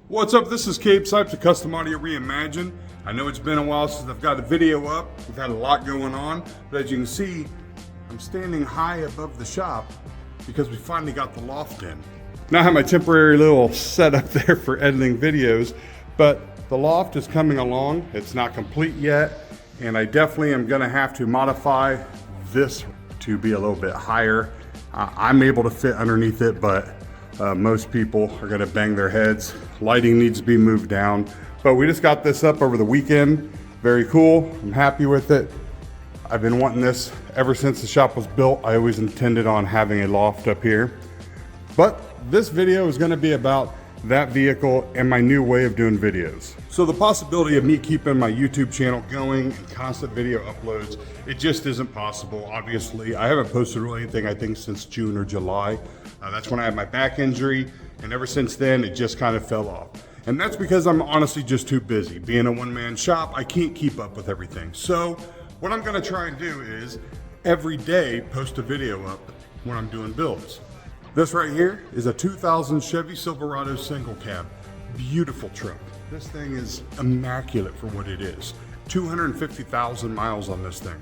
What's up? This is Cape Sipes of Custom Audio Reimagined. I know it's been a while since I've got a video up. We've had a lot going on, but as you can see, I'm standing high above the shop because we finally got the loft in. Now I have my temporary little setup there for editing videos, but the loft is coming along. It's not complete yet, and I definitely am gonna have to modify this to be a little bit higher. I'm able to fit underneath it, but most people are gonna bang their heads. Lighting needs to be moved down, but we just got this up over the weekend. Very cool, I'm happy with it. I've been wanting this ever since the shop was built. I always intended on having a loft up here. But this video is gonna be about that vehicle and my new way of doing videos. So the possibility of me keeping my YouTube channel going and constant video uploads, it just isn't possible. Obviously, I haven't posted really anything, I think, since June or July. That's when I had my back injury, and ever since then, it just kind of fell off. And that's because I'm honestly just too busy. Being a one-man shop, I can't keep up with everything. So what I'm gonna try and do is every day post a video up when I'm doing builds. This right here is a 2000 Chevy Silverado single cab. Beautiful truck. This thing is immaculate for what it is. 250,000 miles on this thing.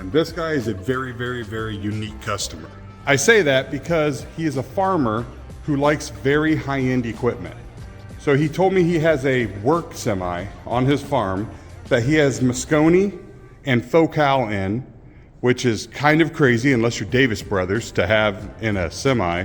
And this guy is a very, very, very unique customer. I say that because he is a farmer who likes very high-end equipment. So he told me he has a work semi on his farm that he has Moscone and Focal in, which is kind of crazy unless you're Davis Brothers to have in a semi.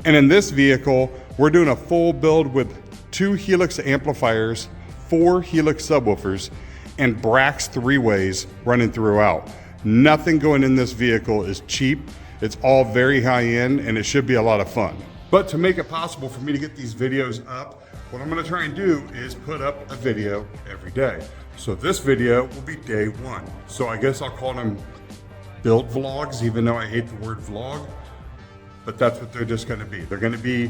And in this vehicle, we're doing a full build with 2 Helix amplifiers, 4 Helix subwoofers, and Brax 3-ways running throughout. Nothing going in this vehicle is cheap. It's all very high end, and it should be a lot of fun. But to make it possible for me to get these videos up, what I'm gonna try and do is put up a video every day. So this video will be day 1. So I guess I'll call them build vlogs, even though I hate the word vlog, but that's what they're just gonna be. They're gonna be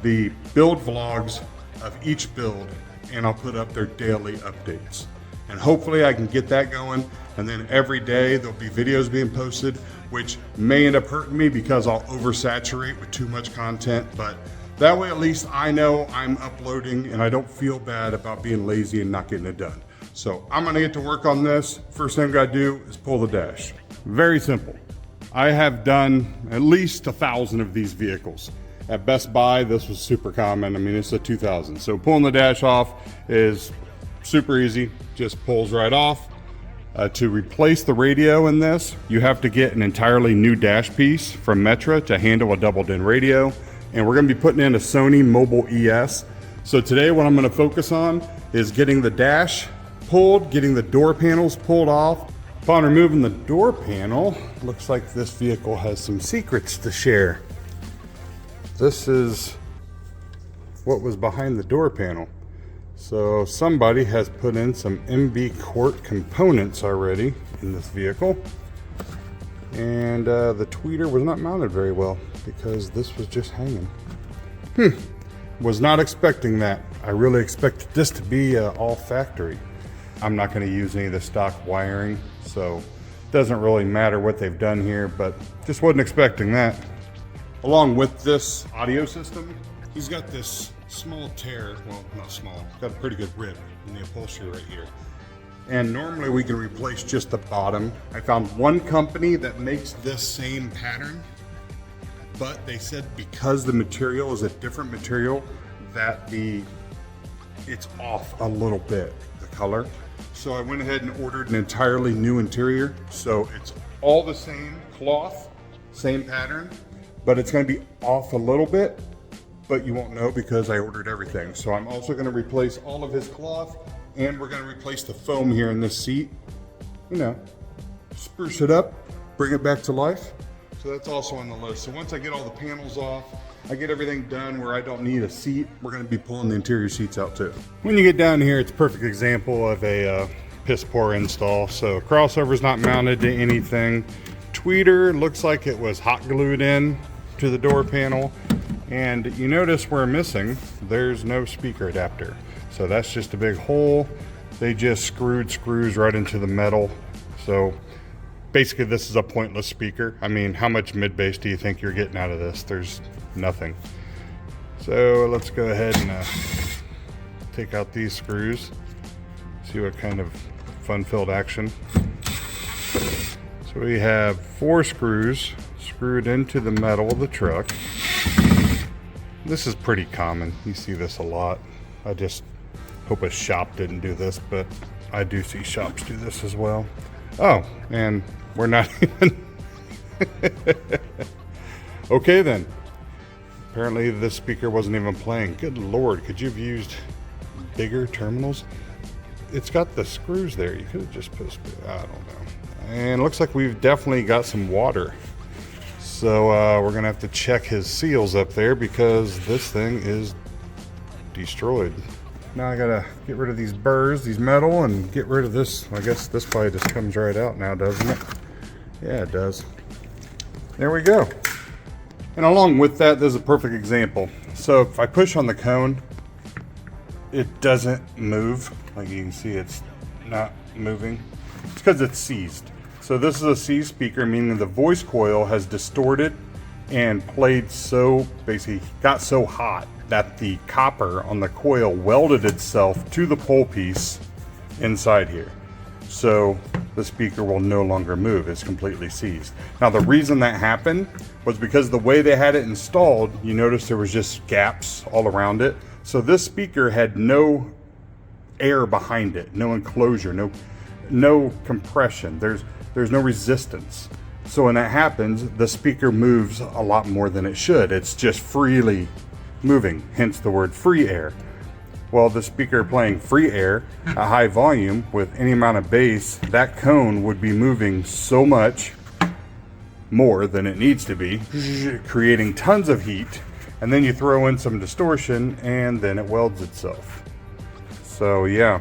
the build vlogs of each build, and I'll put up their daily updates. And hopefully I can get that going, and then every day there'll be videos being posted, which may end up hurting me because I'll oversaturate with too much content, but that way at least I know I'm uploading and I don't feel bad about being lazy and not getting it done. So I'm gonna get to work on this. First thing I gotta do is pull the dash. Very simple. I have done at least 1,000 of these vehicles. At Best Buy, this was super common. I mean, it's a 2000. So pulling the dash off is super easy, just pulls right off. To replace the radio in this, you have to get an entirely new dash piece from Metra to handle a double-din radio. And we're gonna be putting in a Sony Mobile ES. So today what I'm gonna focus on is getting the dash pulled, getting the door panels pulled off. Upon removing the door panel, looks like this vehicle has some secrets to share. This is what was behind the door panel. So somebody has put in some MB Quart components already in this vehicle. And the tweeter was not mounted very well because this was just hanging. Was not expecting that. I really expected this to be all factory. I'm not going to use any of the stock wiring, so it doesn't really matter what they've done here, but just wasn't expecting that. Along with this audio system, he's got this small tear, well, not small, got a pretty good rip in the upholstery right here. And normally we can replace just the bottom. I found one company that makes this same pattern, but they said because the material is a different material that it's off a little bit, the color. So I went ahead and ordered an entirely new interior. So it's all the same cloth, same pattern, but it's gonna be off a little bit, but you won't know because I ordered everything. So I'm also gonna replace all of his cloth, and we're gonna replace the foam here in this seat. You know, spruce it up, bring it back to life. So that's also on the list. So once I get all the panels off, I get everything done where I don't need a seat, we're gonna be pulling the interior seats out too. When you get down here, it's a perfect example of a piss poor install. So crossover's not mounted to anything. Tweeter looks like it was hot glued in to the door panel. And you notice we're missing, there's no speaker adapter. So that's just a big hole. They just screwed screws right into the metal. So basically this is a pointless speaker. I mean, how much mid-bass do you think you're getting out of this? There's nothing. So let's go ahead and take out these screws, see what kind of fun-filled action. So we have 4 screws screwed into the metal of the truck. This is pretty common. You see this a lot. I just hope a shop didn't do this, but I do see shops do this as well. Oh, and we're not even... Okay then. Apparently this speaker wasn't even playing. Good Lord, could you have used bigger terminals? It's got the screws there. You could have just put, I don't know. And it looks like we've definitely got some water. So we're gonna have to check his seals up there because this thing is destroyed. Now I gotta get rid of these burrs, these metal, and get rid of this. I guess this probably just comes right out now, doesn't it? Yeah, it does. There we go. And along with that, there's a perfect example. So if I push on the cone, it doesn't move. Like you can see, it's not moving. It's because it's seized. So this is a seized speaker, meaning the voice coil has distorted and played so, basically got so hot that the copper on the coil welded itself to the pole piece inside here. So the speaker will no longer move. It's completely seized. Now the reason that happened was because the way they had it installed, you notice there was just gaps all around it. So this speaker had no air behind it, no enclosure, no compression. There's no resistance. So when that happens, the speaker moves a lot more than it should. It's just freely moving, hence the word free air. Well, the speaker playing free air at high volume with any amount of bass, that cone would be moving so much more than it needs to be, creating tons of heat. And then you throw in some distortion and then it welds itself. So yeah,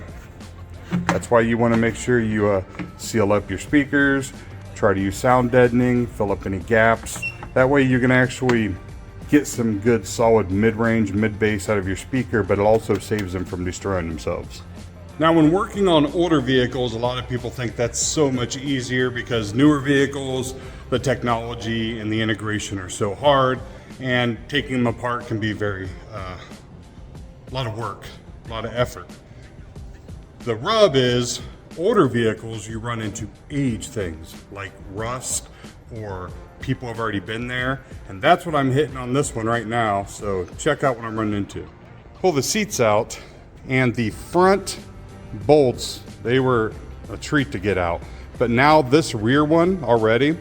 that's why you want to make sure you seal up your speakers, try to use sound deadening, fill up any gaps. That way you can actually get some good solid mid-range, mid-bass out of your speaker, but it also saves them from destroying themselves. Now when working on older vehicles, a lot of people think that's so much easier because newer vehicles, the technology and the integration are so hard, and taking them apart can be very, a lot of work, a lot of effort. The rub is, older vehicles, you run into age things like rust or people have already been there, and that's what I'm hitting on this one right now. So check out what I'm running into. Pull the seats out, and the front bolts, they were a treat to get out. But now this rear one already,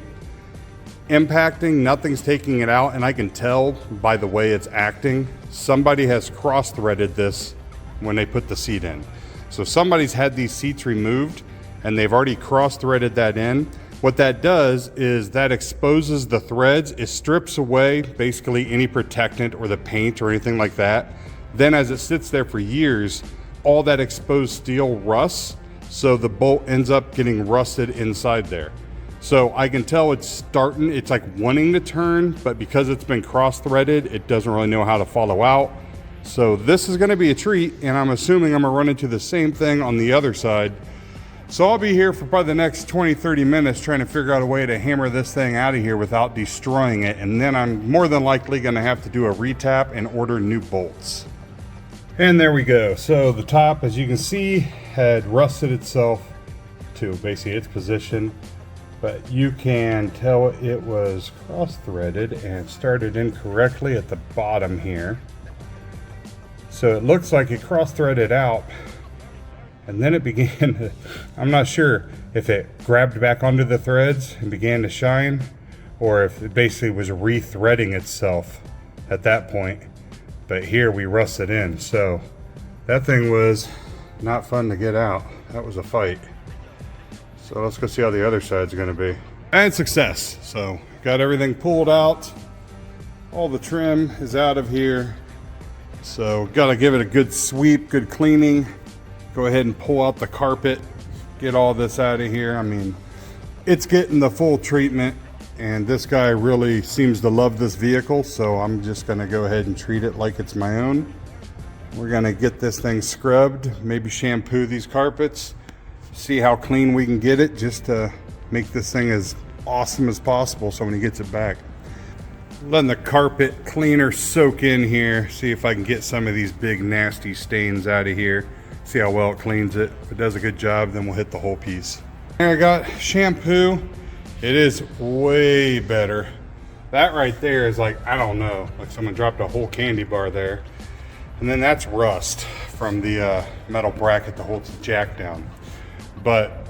impacting, nothing's taking it out, and I can tell by the way it's acting, somebody has cross-threaded this when they put the seat in. So somebody's had these seats removed and they've already cross-threaded that in. What that does is that exposes the threads. It strips away basically any protectant or the paint or anything like that. Then as it sits there for years, all that exposed steel rusts, so the bolt ends up getting rusted inside there. So I can tell it's starting, it's like wanting to turn, but because it's been cross-threaded, it doesn't really know how to follow out. So this is gonna be a treat, and I'm assuming I'm gonna run into the same thing on the other side. So I'll be here for probably the next 20-30 minutes trying to figure out a way to hammer this thing out of here without destroying it, and then I'm more than likely gonna have to do a retap and order new bolts. And there we go. So the top, as you can see, had rusted itself to basically its position, but you can tell it was cross-threaded and started incorrectly at the bottom here. So it looks like it cross-threaded out, and then it began to, I'm not sure if it grabbed back onto the threads and began to shine, or if it basically was re-threading itself at that point. But here we rusted in, so that thing was not fun to get out. That was a fight. So let's go see how the other side's gonna be. And success. So got everything pulled out. All the trim is out of here. So gotta give it a good sweep, good cleaning. Go ahead and pull out the carpet, get all this out of here. I mean, it's getting the full treatment, and this guy really seems to love this vehicle, so I'm just gonna go ahead and treat it like it's my own. We're gonna get this thing scrubbed, maybe shampoo these carpets, see how clean we can get it, just to make this thing as awesome as possible so when he gets it back. letting the carpet cleaner soak in here. See if I can get some of these big nasty stains out of here. See how well it cleans it. If it does a good job, then we'll hit the whole piece. Here I got shampoo. It is way better. That right there is like, I don't know, like someone dropped a whole candy bar there. And then that's rust from the metal bracket that holds the jack down. But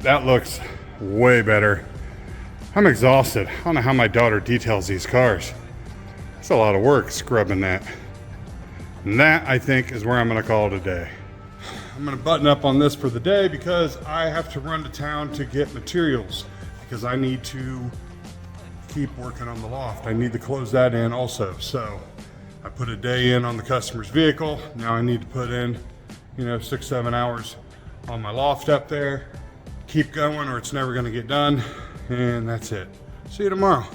that looks way better. I'm exhausted. I don't know how my daughter details these cars. It's a lot of work scrubbing that. And that, I think, is where I'm gonna call it a day. I'm gonna button up on this for the day because I have to run to town to get materials because I need to keep working on the loft. I need to close that in also. So I put a day in on the customer's vehicle. Now I need to put in, 6-7 hours on my loft up there. Keep going or it's never gonna get done. And that's it. See you tomorrow.